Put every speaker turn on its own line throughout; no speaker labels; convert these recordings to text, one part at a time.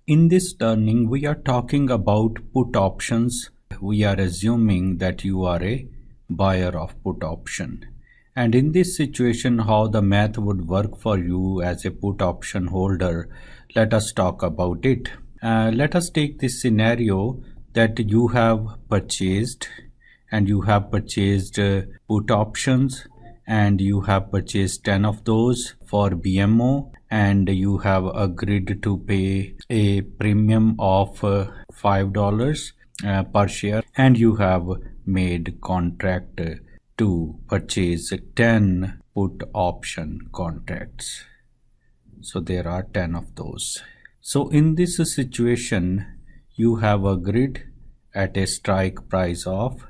In this learning, we are talking about put options. We are assuming that you are a buyer of put option. And in this situation, how the math would work for you as a put option holder, let us talk about it. Let us take this scenario that you have purchased put options, and you have purchased 10 of those for BMO, and you have agreed to pay a premium of $5 per share, and you have made contract to purchase 10 put option contracts. So there are 10 of those. So in this situation, you have agreed at a strike price of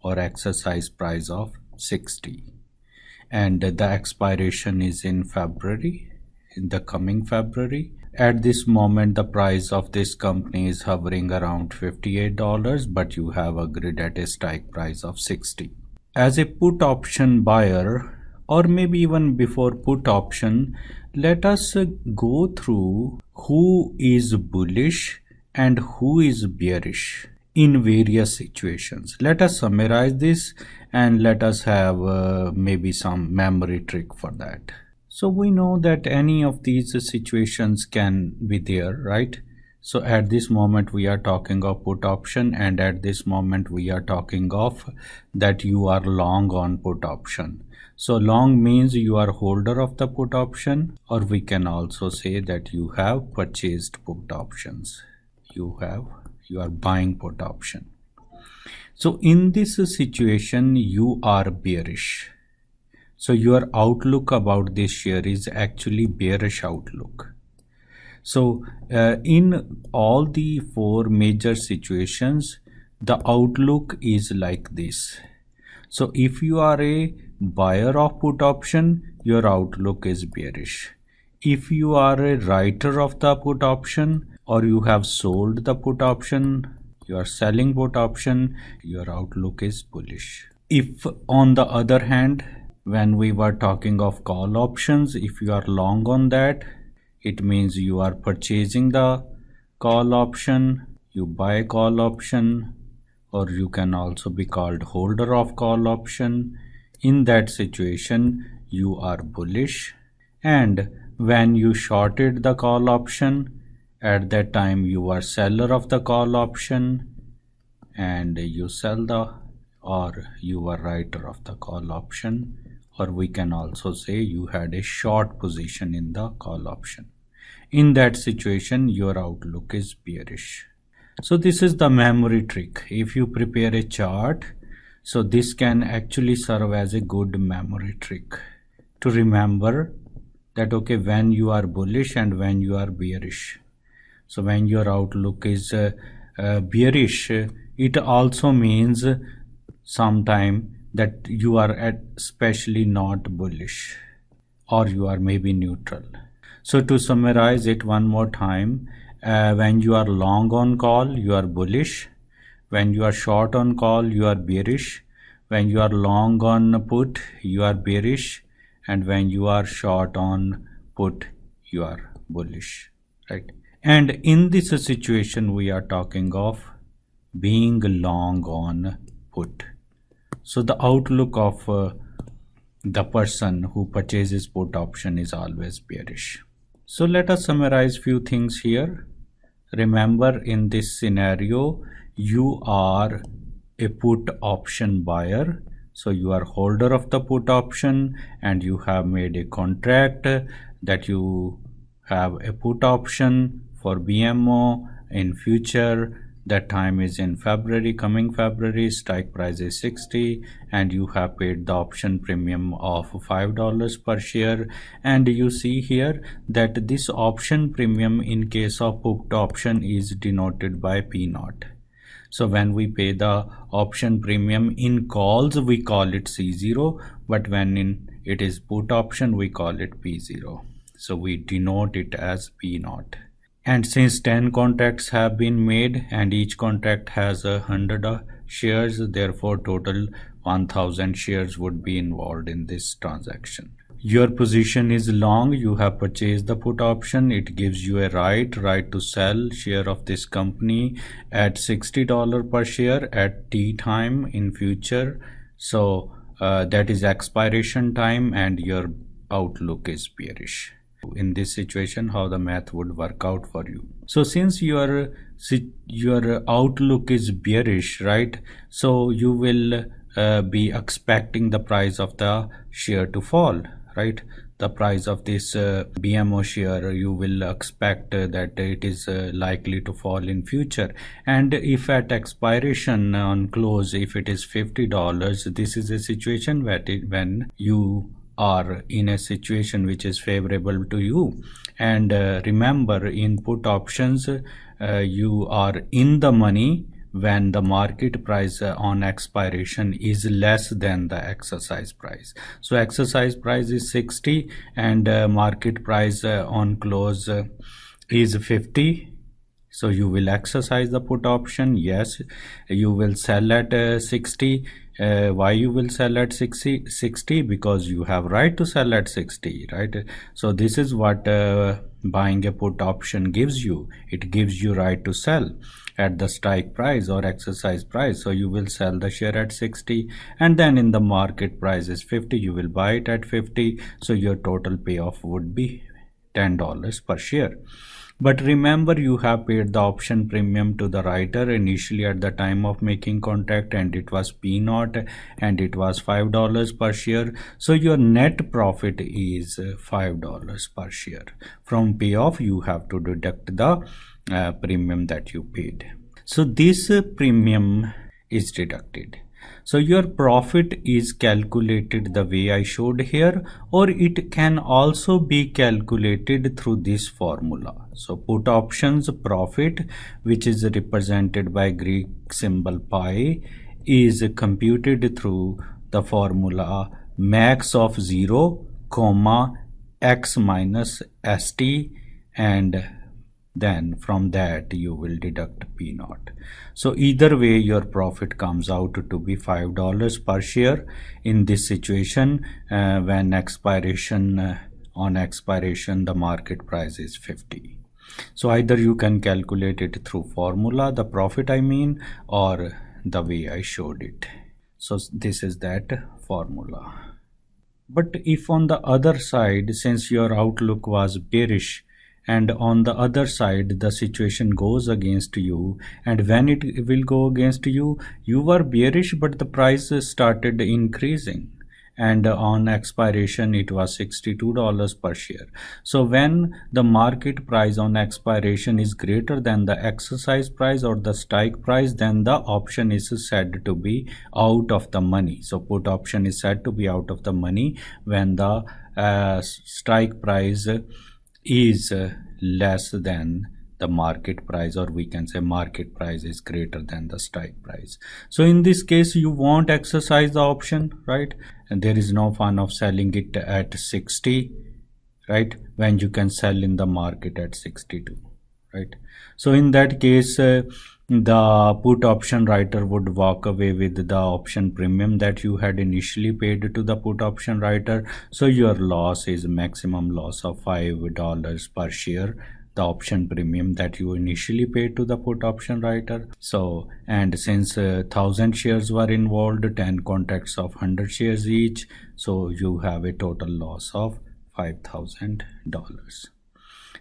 or exercise price of 60, and the expiration is in February, in the coming February. At this moment, the price of this company is hovering around $58, but you have agreed at a strike price of 60. As a put option buyer, or maybe even before put option, let us go through who is bullish and who is bearish in various situations. Let us summarize this and let us have maybe some memory trick for that. So we know that any of these situations can be there, right? So at this moment we are talking of put option, and at this moment we are talking of that you are long on put option. So long means you are holder of the put option, or we can also say that you have purchased put options. You are buying put option. So in this situation, you are bearish. So your outlook about this share is actually bearish outlook. So in all the four major situations, the outlook is like this. So if you are a buyer of put option, your outlook is bearish. If you are a writer of the put option, or you have sold the put option, you are selling put option, your outlook is bullish. If on the other hand, when we were talking of call options, if you are long on that, it means you are purchasing the call option, you buy call option, or you can also be called holder of call option. In that situation, you are bullish. And when you shorted the call option, at that time you are seller of the call option, and you sell or you are writer of the call option, or we can also say you had a short position in the call option. In that situation, your outlook is bearish. So this is the memory trick. If you prepare a chart, so this can actually serve as a good memory trick to remember that, okay, when you are bullish and when you are bearish. So when your outlook is bearish, it also means sometime that you are especially not bullish, or you are maybe neutral. So to summarize it one more time, when you are long on call, you are bullish. When you are short on call, you are bearish. When you are long on put, you are bearish. And when you are short on put, you are bullish, right? And in this situation, we are talking of being long on put. So the outlook of the person who purchases put option is always bearish. So let us summarize few things here. Remember, in this scenario, you are a put option buyer. So you are holder of the put option, and you have made a contract that you have a put option for BMO in future. That time is in February, coming February. Strike price is 60, and you have paid the option premium of $5 per share. And you see here that this option premium in case of put option is denoted by P0. So when we pay the option premium in calls, we call it C0, but when it is put option, we call it P0. So we denote it as P0. And since 10 contracts have been made and each contract has 100 shares, therefore total 1000 shares would be involved in this transaction. your position is long, you have purchased the put option, it gives you a right to sell share of this company at $60 per share at T time in future. So that is expiration time and your outlook is bearish. In this situation, how the math would work out for you? So since your outlook is bearish, right, so you will be expecting the price of the share to fall, right? The price of this BMO share, you will expect that it is likely to fall in future. And if at expiration on close, if it is $50, this is a situation when you are in a situation which is favorable to you. And remember, in put options, you are in the money when the market price on expiration is less than the exercise price. So exercise price is 60 and market price on close is 50. So you will exercise the put option. Yes, you will sell at 60. Why you will sell at 60? Because you have right to sell at 60, right? So this is what buying a put option gives you. It gives you right to sell at the strike price or exercise price. So you will sell the share at 60, and then in the market price is 50, you will buy it at 50. So your total payoff would be $10 per share. But remember, you have paid the option premium to the writer initially at the time of making contract, and it was P0 and it was $5 per share. So your net profit is $5 per share. From payoff, you have to deduct the premium that you paid. So this premium is deducted. So your profit is calculated the way I showed here, or it can also be calculated through this formula. So put options profit, which is represented by Greek symbol pi, is computed through the formula max of 0, x minus st, and then from that you will deduct P0. So either way, your profit comes out to be $5 per share in this situation when on expiration the market price is 50. So either you can calculate it through formula, the profit I mean, or the way I showed it. So this is that formula. But if on the other side, since your outlook was bearish, and on the other side the situation goes against you, and when it will go against you, you were bearish but the price started increasing, and on expiration it was $62 per share. So when the market price on expiration is greater than the exercise price or the strike price, then the option is said to be out of the money. So put option is said to be out of the money when the strike price is less than the market price, or we can say market price is greater than the strike price. So in this case, you won't exercise the option, right? And there is no fun of selling it at 60, right, when you can sell in the market at 62, right? So in that case, the put option writer would walk away with the option premium that you had initially paid to the put option writer. So your loss is maximum loss of $5 per share, the option premium that you initially paid to the put option writer. So, and since 1000 shares were involved, 10 contracts of 100 shares each, so you have a total loss of $5,000.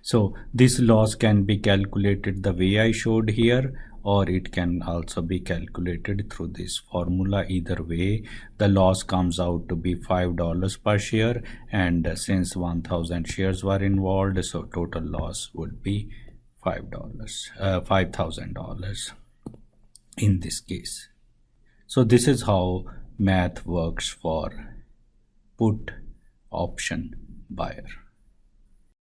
So this loss can be calculated the way I showed here, or it can also be calculated through this formula. Either way, the loss comes out to be $5 per share, and since 1000 shares were involved, so total loss would be $5,000 in this case. So this is how math works for put option buyer.